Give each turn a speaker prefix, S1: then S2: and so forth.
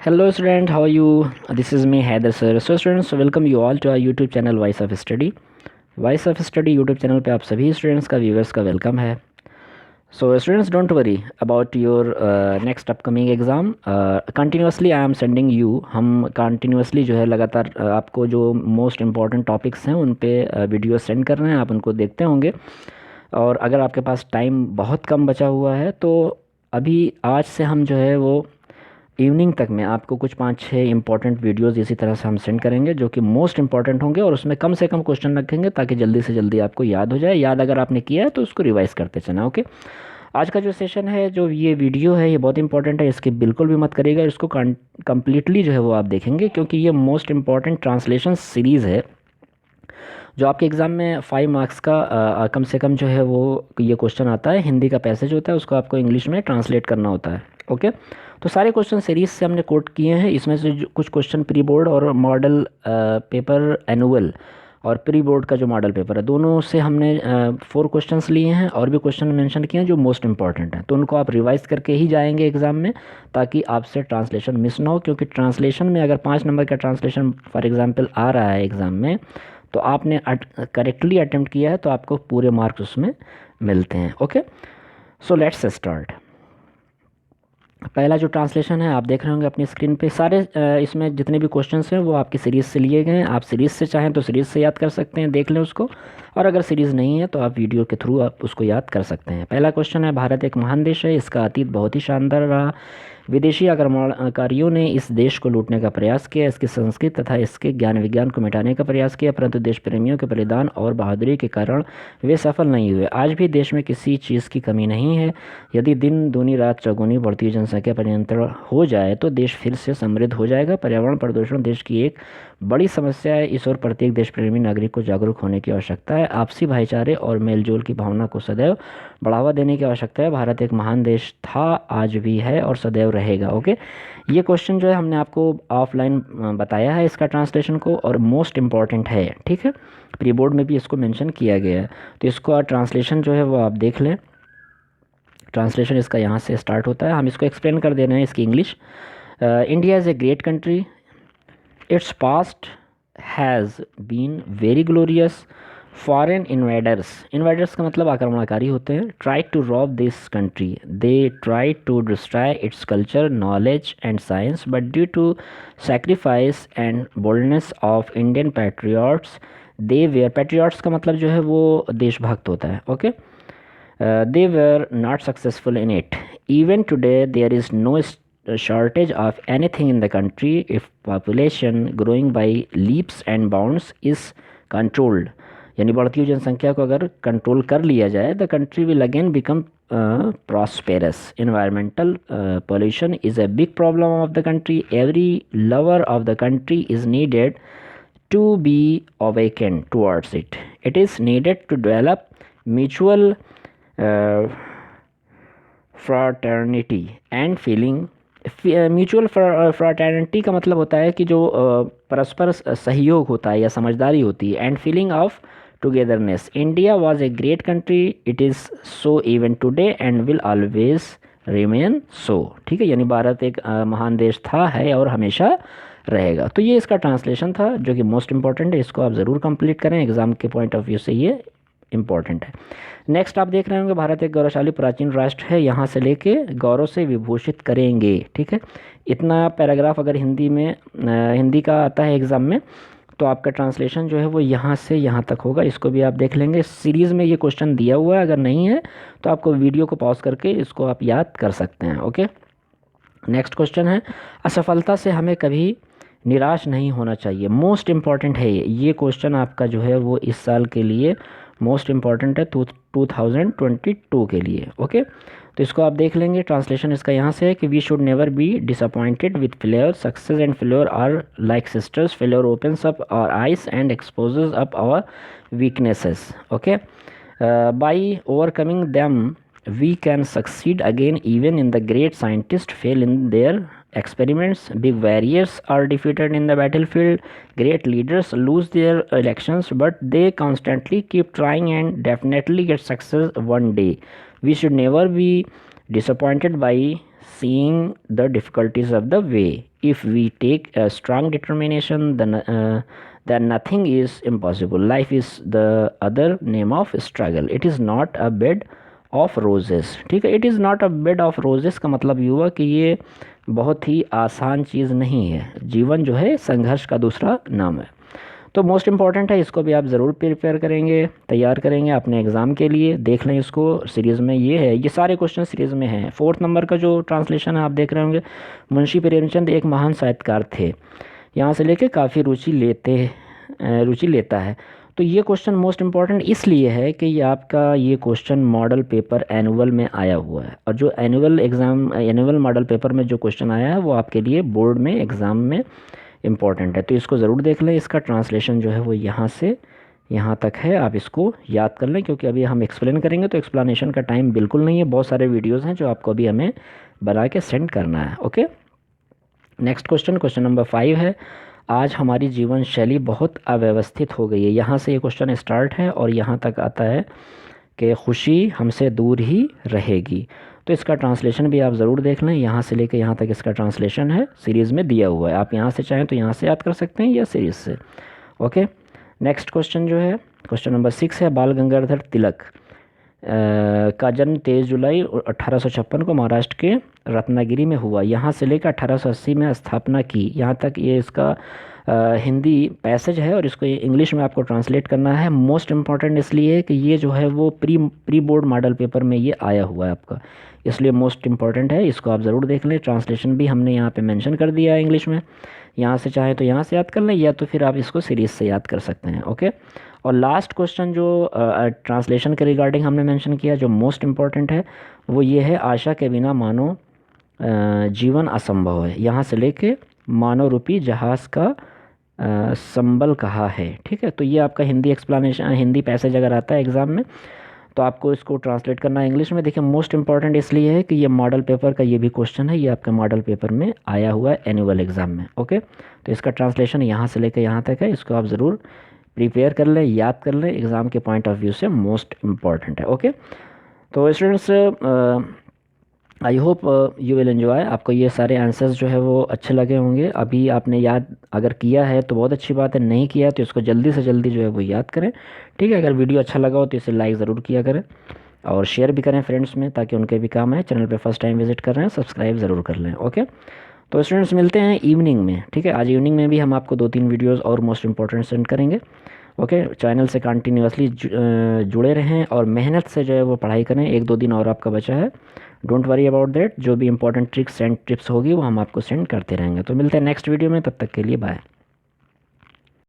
S1: Hello student, how are you? This is me Haider sir. So students, welcome you all to our YouTube channel Voice of Study. Voice of Study YouTube channel पे आप सभी students का viewers का welcome है. So students, don't worry about your next upcoming exam. Continuously I am sending you. हम continuously जो है लगातार आपको जो most important topics हैं उन पे वीडियो सेंड कर रहे हैं. आप उनको देखते होंगे. और अगर आपके पास टाइम बहुत कम बचा हुआ है तो अभी आज से हम जो है वो इवनिंग तक में आपको कुछ 5-6 इंपॉर्टेंट वीडियोस इसी तरह से हम सेंड करेंगे जो कि मोस्ट इंपॉर्टेंट होंगे और उसमें कम से कम क्वेश्चन रखेंगे ताकि जल्दी से जल्दी आपको याद हो जाए. याद अगर आपने किया है तो उसको रिवाइज करते चलना. ओके, आज का जो सेशन है, जो ये वीडियो है, ये बहुत इंपॉर्टेंट है. इसकी बिल्कुल भी मत करिएगा. इसको कम्प्लीटली जो है वो आप देखेंगे क्योंकि ये मोस्ट इंपॉर्टेंट ट्रांसलेशन सीरीज़ है जो आपके एग्ज़ाम में 5 मार्क्स का कम से कम जो है वो ये क्वेश्चन आता है. हिंदी का पैसेज होता है, उसको आपको इंग्लिश में ट्रांसलेट करना होता है. ओके, तो सारे क्वेश्चन सीरीज से हमने कोट किए हैं. इसमें से कुछ क्वेश्चन प्री बोर्ड और मॉडल पेपर एनुअल और प्री बोर्ड का जो मॉडल पेपर है, दोनों से हमने 4 क्वेश्चंस लिए हैं और भी क्वेश्चन मेंशन किए हैं जो मोस्ट इंपॉर्टेंट हैं. तो उनको आप रिवाइज करके ही जाएंगे एग्ज़ाम में ताकि आपसे ट्रांसलेशन मिस ना हो. क्योंकि ट्रांसलेशन में अगर 5 नंबर का ट्रांसलेशन फॉर एग्ज़ाम्पल आ रहा है एग्ज़ाम में तो आपने करेक्टली अटेम्प्ट किया है तो आपको पूरे मार्क्स उसमें मिलते हैं. Okay, so let's start. पहला जो ट्रांसलेशन है आप देख रहे होंगे अपनी स्क्रीन पे. सारे इसमें जितने भी क्वेश्चंस हैं वो आपकी सीरीज़ से लिए गए हैं. आप सीरीज़ से चाहें तो सीरीज़ से याद कर सकते हैं, देख लें उसको. और अगर सीरीज़ नहीं है तो आप वीडियो के थ्रू आप उसको याद कर सकते हैं. पहला क्वेश्चन है, भारत एक महान देश है, इसका अतीत बहुत ही शानदार रहा. विदेशी आक्रमणकारियों ने इस देश को लूटने का प्रयास किया, इसकी संस्कृति तथा इसके ज्ञान विज्ञान को मिटाने का प्रयास किया, परंतु देश प्रेमियों के बलिदान और बहादुरी के कारण वे सफल नहीं हुए. आज भी देश में किसी चीज़ की कमी नहीं है. यदि दिन दूनी रात चौगुनी बढ़ती जनसंख्या पर नियंत्रण हो जाए तो देश फिर से समृद्ध हो जाएगा. पर्यावरण प्रदूषण देश की एक बड़ी समस्या है. इस ओर प्रत्येक देश प्रेमी नागरिक को जागरूक होने की आवश्यकता है. आपसी भाईचारे और मेलजोल की भावना को सदैव बढ़ावा देने की आवश्यकता है. भारत एक महान देश था, आज भी है और सदैव रहेगा. ओके, ये क्वेश्चन जो है हमने आपको ऑफलाइन बताया है इसका ट्रांसलेशन को और मोस्ट इम्पॉर्टेंट है. ठीक है, प्री बोर्ड में भी इसको मेंशन किया गया है. तो इसको ट्रांसलेशन जो है वो आप देख लें. ट्रांसलेशन इसका यहाँ से स्टार्ट होता है. हम इसको एक्सप्लेन कर दे रहे हैं इसकी English. India is a great country. Its past has been very glorious. Foreign invaders का मतलब आक्रमणकारी होते हैं. Try to rob this country. They try to destroy its culture, knowledge and science, but due to sacrifice and boldness of Indian patriots they were. Patriots का मतलब जो है वो देशभक्त होता है. Okay, they were not successful in it. Even today, there is no shortage of anything in the country if population growing by leaps and bounds is controlled. यानी बढ़ती हुई जनसंख्या को अगर कंट्रोल कर लिया जाए, the country will again become prosperous. Environmental pollution is a big problem of the country. Every lover of the country is needed to be awakened towards it. It is needed to develop mutual fraternity and feeling. Mutual fraternity का मतलब होता है कि जो परस्पर सहयोग होता है या समझदारी होती है. And feeling of togetherness. India was a great country. It is so even today and will always remain सो. ठीक है, यानी भारत एक महान देश था, है और हमेशा रहेगा. तो ये इसका ट्रांसलेशन था जो कि मोस्ट इंपॉर्टेंट है. इसको आप ज़रूर कंप्लीट करें, एग्ज़ाम के पॉइंट ऑफ व्यू से ये इम्पॉर्टेंट है. नेक्स्ट आप देख रहे होंगे, भारत एक गौरवशाली प्राचीन राष्ट्र है, यहाँ से लेके गौरव से विभूषित करेंगे. ठीक है, इतना पैराग्राफ अगर हिंदी का आता है एग्ज़ाम में तो आपका ट्रांसलेशन जो है वो यहाँ से यहाँ तक होगा. इसको भी आप देख लेंगे. सीरीज़ में ये क्वेश्चन दिया हुआ है, अगर नहीं है तो आपको वीडियो को पॉज करके इसको आप याद कर सकते हैं. ओके, नेक्स्ट क्वेश्चन है, असफलता से हमें कभी निराश नहीं होना चाहिए. मोस्ट इम्पॉर्टेंट है ये क्वेश्चन आपका जो है वो इस साल के लिए मोस्ट इम्पॉर्टेंट है 2022 के लिए. ओके, तो इसको आप देख लेंगे. ट्रांसलेशन इसका यहाँ से है कि we should never be disappointed with failure. Success and failure are like sisters. Failure opens up our eyes and exposes up our weaknesses. Okay, by overcoming them we can succeed again. Even in the great scientists fail in their experiments. Big warriors are defeated in the battlefield. Great leaders lose their elections, but they constantly keep trying and definitely get success one day. We should never be disappointed by seeing the difficulties of the way. If we take a strong determination, then nothing is impossible. Life is the other name of struggle. It is not a bed of roses. ठीक है, it is not a bed of roses का मतलब ये हुआ कि ये बहुत ही आसान चीज़ नहीं है। जीवन जो है संघर्ष का दूसरा नाम है। तो मोस्ट इम्पॉर्टेंट है, इसको भी आप ज़रूर प्रिपेयर करेंगे, तैयार करेंगे अपने एग्ज़ाम के लिए। देख लें इसको, सीरीज़ में ये है, ये सारे क्वेश्चन सीरीज़ में हैं। 4th नंबर का जो ट्रांसलेशन है आप देख रहे होंगे, मुंशी प्रेमचंद एक महान साहित्यकार थे, यहाँ से लेके काफ़ी रुचि लेता है। तो ये क्वेश्चन मोस्ट इम्पॉर्टेंट इसलिए है कि ये आपका ये क्वेश्चन मॉडल पेपर एनुअल में आया हुआ है, और जो एनुअल मॉडल पेपर में जो क्वेश्चन आया है वो आपके लिए बोर्ड में एग्ज़ाम में इम्पॉर्टेंट है। तो इसको ज़रूर देख लें। इसका ट्रांसलेशन जो है वो यहाँ से यहाँ तक है, आप इसको याद कर लें, क्योंकि अभी हम एक्सप्लेन करेंगे तो एक्सप्लेनेशन का टाइम बिल्कुल नहीं है। बहुत सारे वीडियोज़ हैं जो आपको अभी हमें बना के सेंड करना है। ओके, नेक्स्ट क्वेश्चन नंबर 5 है, आज हमारी जीवन शैली बहुत अव्यवस्थित हो गई है। यहाँ से ये क्वेश्चन स्टार्ट है और यहाँ तक आता है कि खुशी हमसे दूर ही रहेगी। तो इसका ट्रांसलेशन भी आप ज़रूर देख लें। यहाँ से लेकर यहाँ तक इसका ट्रांसलेशन है, सीरीज़ में दिया हुआ है। आप यहाँ से चाहें तो यहाँ से याद कर सकते हैं या सीरीज़ से। ओके, नेक्स्ट क्वेश्चन जो है क्वेश्चन नंबर 6 है, बाल गंगाधर तिलक का जन्म 23 जुलाई 1856 को महाराष्ट्र के रत्नागिरी में हुआ। यहाँ से लेकर 1880 में स्थापना की। यहाँ तक ये इसका हिंदी पैसेज है और इसको इंग्लिश में आपको ट्रांसलेट करना है। मोस्ट इम्पॉर्टेंट इसलिए है कि ये जो है वो प्री बोर्ड मॉडल पेपर में ये आया हुआ है आपका, इसलिए मोस्ट इम्पॉर्टेंट है। इसको आप ज़रूर देख लें। ट्रांसलेशन भी हमने यहाँ पे मेंशन कर दिया है इंग्लिश में। यहाँ से चाहे तो यहाँ से याद कर लें, या तो फिर आप इसको सीरीज़ से याद कर सकते हैं। ओके, और लास्ट क्वेश्चन जो ट्रांसलेशन के रिगार्डिंग हमने मेंशन किया, जो मोस्ट इम्पॉर्टेंट है, वो ये है, आशा के बिना मानो जीवन असंभव है। यहाँ से लेके मानव रूपी जहाज़ का संबल कहा है। ठीक है, तो ये आपका हिंदी एक्सप्लेनेशन, हिंदी पैसेज अगर आता है एग्ज़ाम में तो आपको इसको ट्रांसलेट करना है इंग्लिश में। देखिए, मोस्ट इंपॉर्टेंट इसलिए है कि ये मॉडल पेपर का ये भी क्वेश्चन है, ये आपका मॉडल पेपर में आया हुआ है एनुअल एग्ज़ाम में। ओके, तो इसका ट्रांसलेशन यहाँ से लेकर यहाँ तक है, इसको आप ज़रूर प्रिपेयर कर लें, याद कर लें, एग्ज़ाम के पॉइंट ऑफ व्यू से मोस्ट इम्पॉर्टेंट है। ओके, तो students I hope you will enjoy. आपको ये सारे आंसर्स जो है वो अच्छे लगे होंगे। अभी आपने याद अगर किया है तो बहुत अच्छी बात है, नहीं किया है तो इसको जल्दी से जल्दी जो है वो याद करें। ठीक है, अगर वीडियो अच्छा लगा हो तो इसे लाइक ज़रूर किया करें और शेयर भी करें फ्रेंड्स में, ताकि उनके भी काम है। चैनल पे फर्स्ट टाइम विजिट कर रहे हैं, सब्सक्राइब ज़रूर कर लें। ओके, तो स्टूडेंट्स मिलते हैं इवनिंग में। ठीक है, आज इवनिंग में भी हम आपको 2-3 वीडियोज़ और मोस्ट इंपॉर्टेंट सेंड करेंगे। ओके, चैनल से कंटिन्यूसली जुड़े रहें और मेहनत से जो है वो पढ़ाई करें। 1-2 दिन और आपका बचा है, डोंट वरी अबाउट दैट। जो भी इंपॉर्टेंट ट्रिक्स एंड टिप्स होगी वो हम आपको सेंड करते रहेंगे। तो मिलते हैं नेक्स्ट वीडियो में, तब तक के लिए बाय।